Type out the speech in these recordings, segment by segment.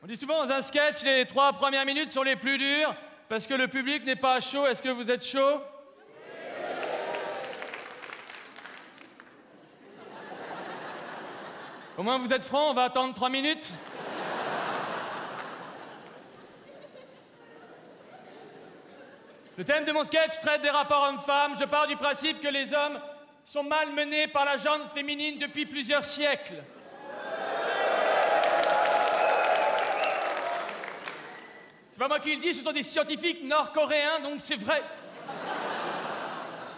On dit souvent dans un sketch, les 3 premières minutes sont les plus dures parce que le public n'est pas chaud. Est-ce que vous êtes chaud? Au moins vous êtes franc, on va attendre 3 minutes. Le thème de mon sketch traite des rapports hommes-femmes. Je pars du principe que les hommes sont malmenés par la gente féminine depuis plusieurs siècles. C'est pas moi qui le dis, ce sont des scientifiques nord-coréens, donc c'est vrai.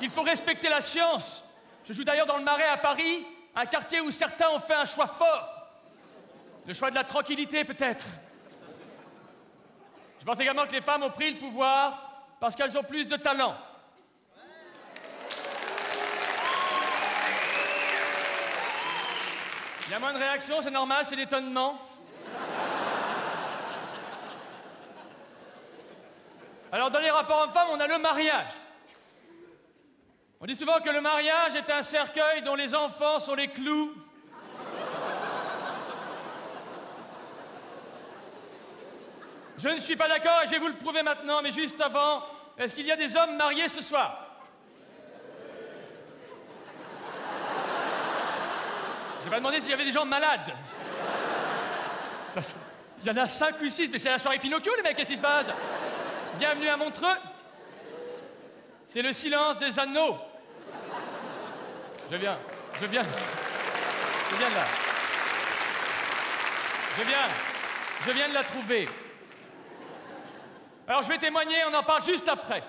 Il faut respecter la science. Je joue d'ailleurs dans le Marais à Paris, un quartier où certains ont fait un choix fort. Le choix de la tranquillité, peut-être. Je pense également que les femmes ont pris le pouvoir parce qu'elles ont plus de talent. Il y a moins de réactions, c'est normal, c'est l'étonnement. Alors, dans les rapports hommes-femmes, on a le mariage. On dit souvent que le mariage est un cercueil dont les enfants sont les clous. Je ne suis pas d'accord et je vais vous le prouver maintenant, mais juste avant, est-ce qu'il y a des hommes mariés ce soir? J'ai pas demandé s'il y avait des gens malades. Il y en a 5 ou 6, mais c'est la soirée Pinocchio, les mecs, qu'est-ce qui se passe? Bienvenue à Montreux. C'est le silence des anneaux. Je viens de là. Je viens de la trouver. Alors je vais témoigner, on en parle juste après.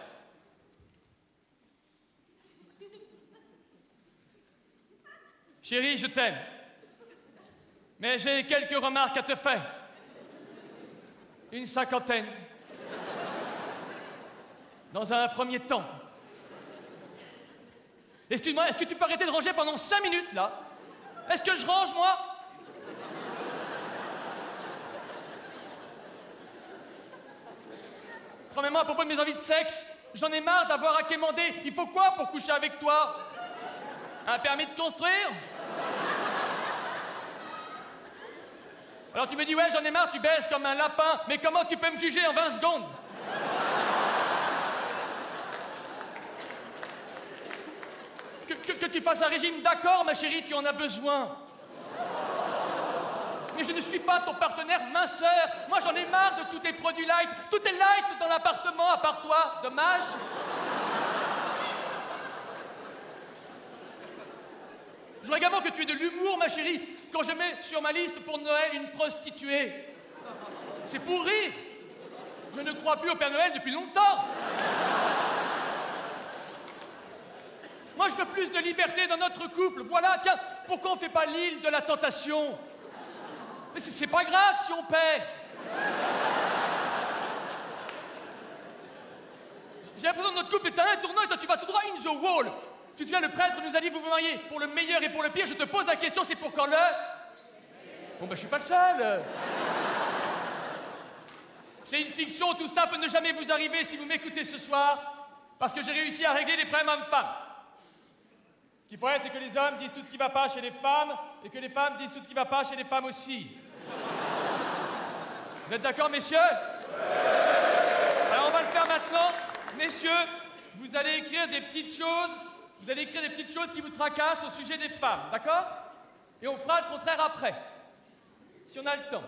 Chérie, je t'aime. Mais j'ai quelques remarques à te faire. Une 50aine. Dans un premier temps. Excuse-moi, est-ce que tu peux arrêter de ranger pendant 5 minutes, là? Est-ce que je range, moi? Premièrement, à propos de mes envies de sexe, j'en ai marre d'avoir à quémander. Il faut quoi pour coucher avec toi? Un permis de construire? Alors tu me dis, ouais, j'en ai marre, tu baisses comme un lapin. Mais comment tu peux me juger en 20 secondes? Que tu fasses un régime, d'accord, ma chérie, tu en as besoin. Mais je ne suis pas ton partenaire minceur. Moi, j'en ai marre de tous tes produits light. Tout est light dans l'appartement, à part toi. Dommage. Je veux également que tu aies de l'humour, ma chérie, quand je mets sur ma liste pour Noël une prostituée. C'est pour rire. Je ne crois plus au Père Noël depuis longtemps. Moi, je veux plus de liberté dans notre couple. Voilà, tiens, pourquoi on ne fait pas l'île de la tentation? Mais c'est pas grave si on perd. J'ai l'impression que notre couple est un tournant et toi, tu vas tout droit in the wall. Tu te souviens, le prêtre nous a dit, vous vous mariez pour le meilleur et pour le pire. Je te pose la question, c'est pour quand le... Bon, ben, je suis pas le seul. C'est une fiction, tout ça peut ne jamais vous arriver si vous m'écoutez ce soir, parce que j'ai réussi à régler les problèmes hommes-femmes. Ce qu'il faudrait, c'est que les hommes disent tout ce qui ne va pas chez les femmes et que les femmes disent tout ce qui ne va pas chez les femmes aussi. Vous êtes d'accord, messieurs? Alors, on va le faire maintenant. Messieurs, vous allez écrire des petites choses. Vous allez écrire des petites choses qui vous tracassent au sujet des femmes, d'accord? Et on fera le contraire après, si on a le temps.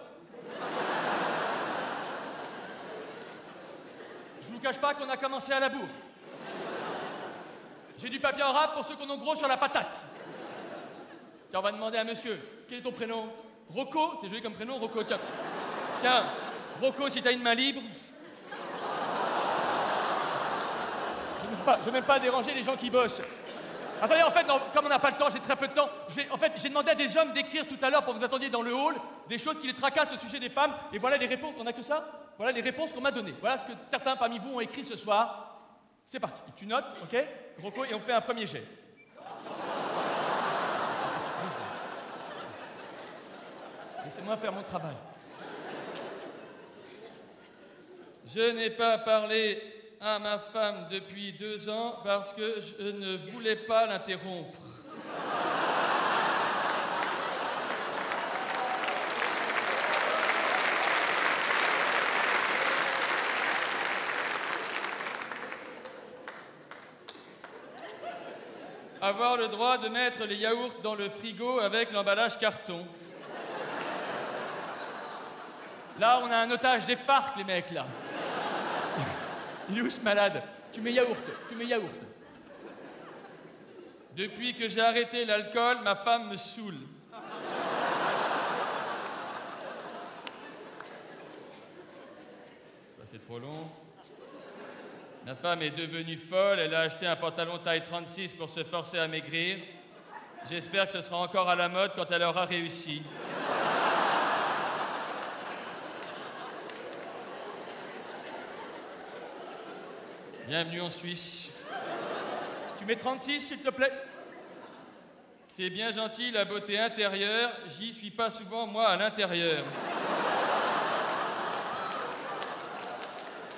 Je vous cache pas qu'on a commencé à la bourre. J'ai du papier en rap pour ceux qui en ont gros sur la patate. Tiens, on va demander à monsieur, quel est ton prénom? Rocco, c'est joli comme prénom, Rocco, tiens. Tiens, Rocco, si t'as une main libre. Je vais même pas déranger les gens qui bossent. Attendez, en fait, non, comme on n'a pas le temps, j'ai très peu de temps, j'ai demandé à des hommes d'écrire tout à l'heure, pour vous attendiez dans le hall, des choses qui les tracassent au sujet des femmes, et voilà les réponses, on n'a que ça? Voilà les réponses qu'on m'a données. Voilà ce que certains parmi vous ont écrit ce soir. C'est parti, tu notes, ok, Rocco, et on fait un premier jet. Laissez-moi faire mon travail. Je n'ai pas parlé à ma femme depuis 2 ans parce que je ne voulais pas l'interrompre. avoir le droit de mettre les yaourts dans le frigo avec l'emballage carton. Là, on a un otage des FARC, les mecs, là. Il est où ce malade? Tu mets yaourt. Depuis que j'ai arrêté l'alcool, ma femme me saoule. Ça, c'est trop long. Ma femme est devenue folle, elle a acheté un pantalon taille 36 pour se forcer à maigrir. J'espère que ce sera encore à la mode quand elle aura réussi. Bienvenue en Suisse. Tu mets 36, s'il te plaît? C'est bien gentil, la beauté intérieure. J'y suis pas souvent, moi, à l'intérieur.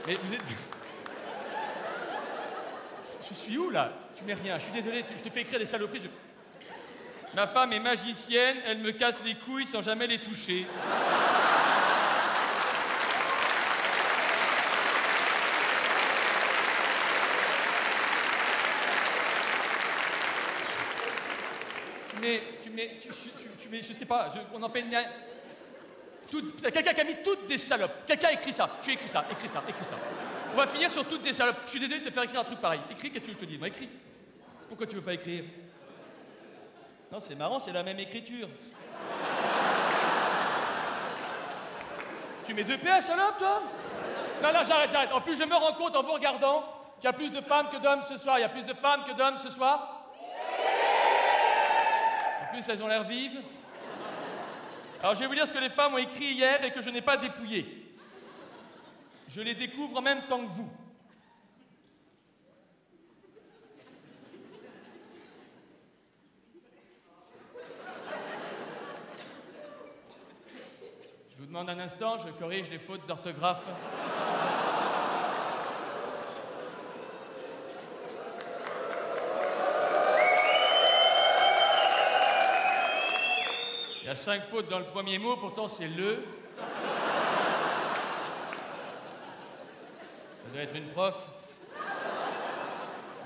Mais vous êtes... Je suis où, là? Tu mets rien. Je suis désolé, je te fais écrire des saloperies. Ma femme est magicienne, elle me casse les couilles sans jamais les toucher. Tu mets, je sais pas, on en fait une... Quelqu'un qui a mis toutes des salopes. Quelqu'un a écrit ça. Tu écris ça. On va finir sur toutes des salopes. Je suis désolé de te faire écrire un truc pareil. Écris, qu'est-ce que je te dis? Moi, écris. Pourquoi tu veux pas écrire? Non, c'est marrant, c'est la même écriture. Tu mets 2 P à salope, toi? Non, j'arrête. En plus, je me rends compte en vous regardant qu'il y a plus de femmes que d'hommes ce soir. Il y a plus de femmes que d'hommes ce soir? En plus, elles ont l'air vives. Alors, je vais vous dire ce que les femmes ont écrit hier et que je n'ai pas dépouillé. Je les découvre en même temps que vous. Je vous demande un instant, je corrige les fautes d'orthographe. Il y a 5 fautes dans le premier mot, pourtant c'est le. Ça doit être une prof.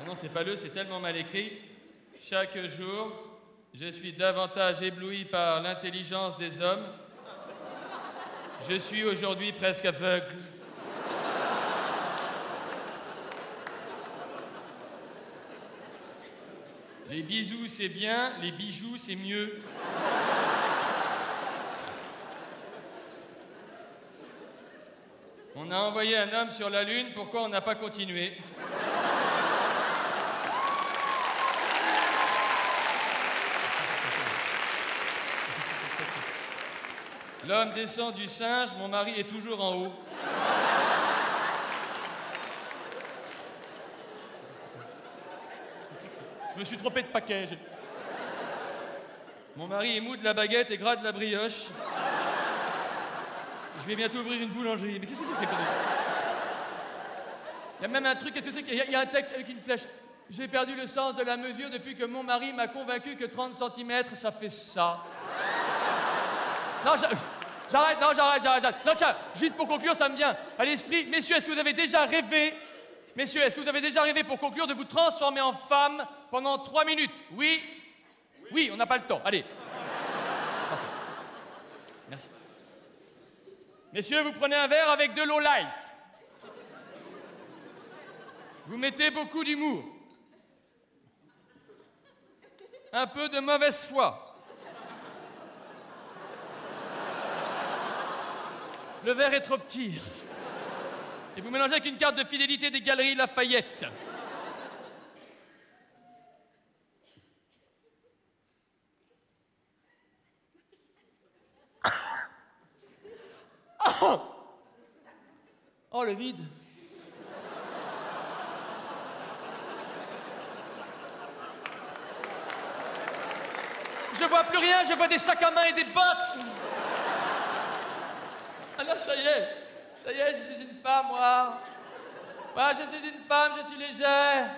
Non, c'est pas le, c'est tellement mal écrit. Chaque jour, je suis davantage ébloui par l'intelligence des hommes. Je suis aujourd'hui presque aveugle. Les bisous, c'est bien, les bijoux, c'est mieux. On a envoyé un homme sur la Lune, pourquoi on n'a pas continué? L'homme descend du singe, mon mari est toujours en haut. Je me suis trompé de paquet. Mon mari est mou de la baguette et gras de la brioche. Je vais bientôt ouvrir une boulangerie. Mais qu'est-ce que c'est que ces conneries? Il y a même un truc, qu'est-ce que c'est? Il y a un texte avec une flèche. J'ai perdu le sens de la mesure depuis que mon mari m'a convaincu que 30 cm, ça fait ça. Non, j'arrête. Non, tiens, juste pour conclure, ça me vient à l'esprit. Messieurs, est-ce que vous avez déjà rêvé, pour conclure, de vous transformer en femme pendant 3 minutes? Oui? Oui, on n'a pas le temps. Allez. Parfait. Merci. Messieurs, vous prenez un verre avec de l'eau light. Vous mettez beaucoup d'humour. Un peu de mauvaise foi. Le verre est trop petit. Et vous mélangez avec une carte de fidélité des Galeries Lafayette. Oh, le vide. Je vois plus rien, je vois des sacs à main et des bottes. Alors, ça y est, je suis une femme, moi. Moi, je suis une femme, je suis légère.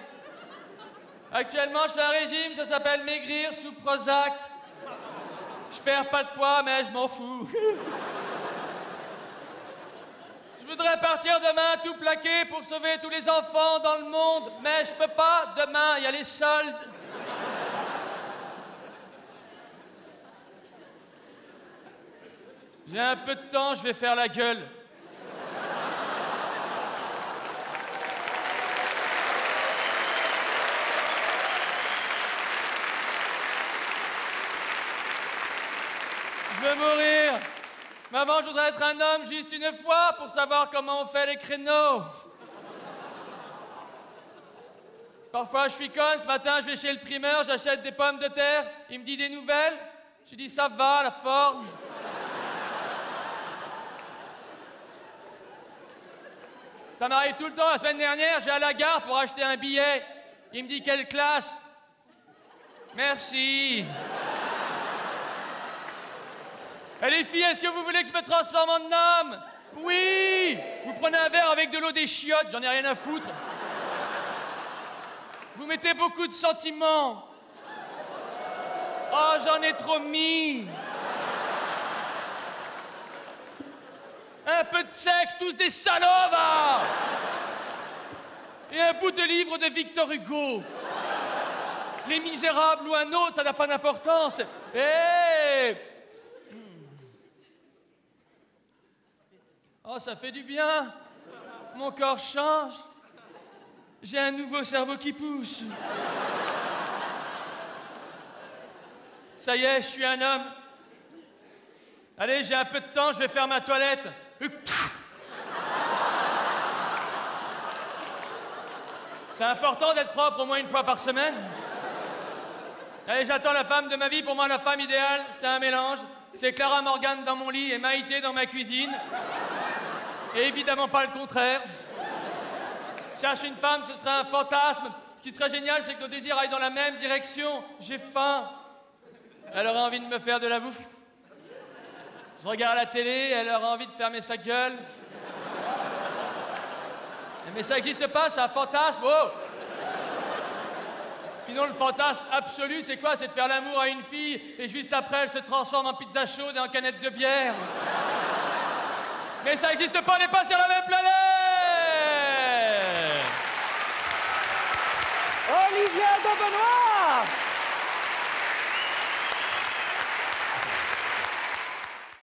Actuellement, je fais un régime, ça s'appelle maigrir sous Prozac. Je perds pas de poids, mais je m'en fous. Je voudrais partir demain tout plaqué pour sauver tous les enfants dans le monde, mais je peux pas. Demain, il y a les soldes. J'ai un peu de temps, je vais faire la gueule. Je veux mourir. Mais avant, je voudrais être un homme juste une fois pour savoir comment on fait les créneaux. Parfois, je suis conne. Ce matin, je vais chez le primeur, j'achète des pommes de terre. Il me dit des nouvelles. Je dis, ça va, la forme. Ça m'arrive tout le temps. La semaine dernière, j'ai à la gare pour acheter un billet. Il me dit, quelle classe? Merci. Et les filles, est-ce que vous voulez que je me transforme en homme? Oui. Vous prenez un verre avec de l'eau des chiottes, j'en ai rien à foutre. Vous mettez beaucoup de sentiments. Oh, j'en ai trop mis. Un peu de sexe, tous des salauds, va. Et un bout de livre de Victor Hugo. Les Misérables ou un autre, ça n'a pas d'importance. Hé! Oh, ça fait du bien. Mon corps change. J'ai un nouveau cerveau qui pousse. Ça y est, je suis un homme. Allez, j'ai un peu de temps, je vais faire ma toilette. C'est important d'être propre au moins une fois par semaine. Allez, j'attends la femme de ma vie. Pour moi, la femme idéale, c'est un mélange. C'est Clara Morgan dans mon lit et Maïté dans ma cuisine. Et évidemment pas le contraire. Cherche une femme, ce serait un fantasme. Ce qui serait génial, c'est que nos désirs aillent dans la même direction. J'ai faim. Elle aurait envie de me faire de la bouffe. Je regarde la télé, elle aura envie de fermer sa gueule. Mais ça n'existe pas, c'est un fantasme. Oh! Sinon, le fantasme absolu, c'est quoi? C'est de faire l'amour à une fille et juste après, elle se transforme en pizza chaude et en canette de bière. Mais ça n'existe pas, on n'est pas sur la même planète!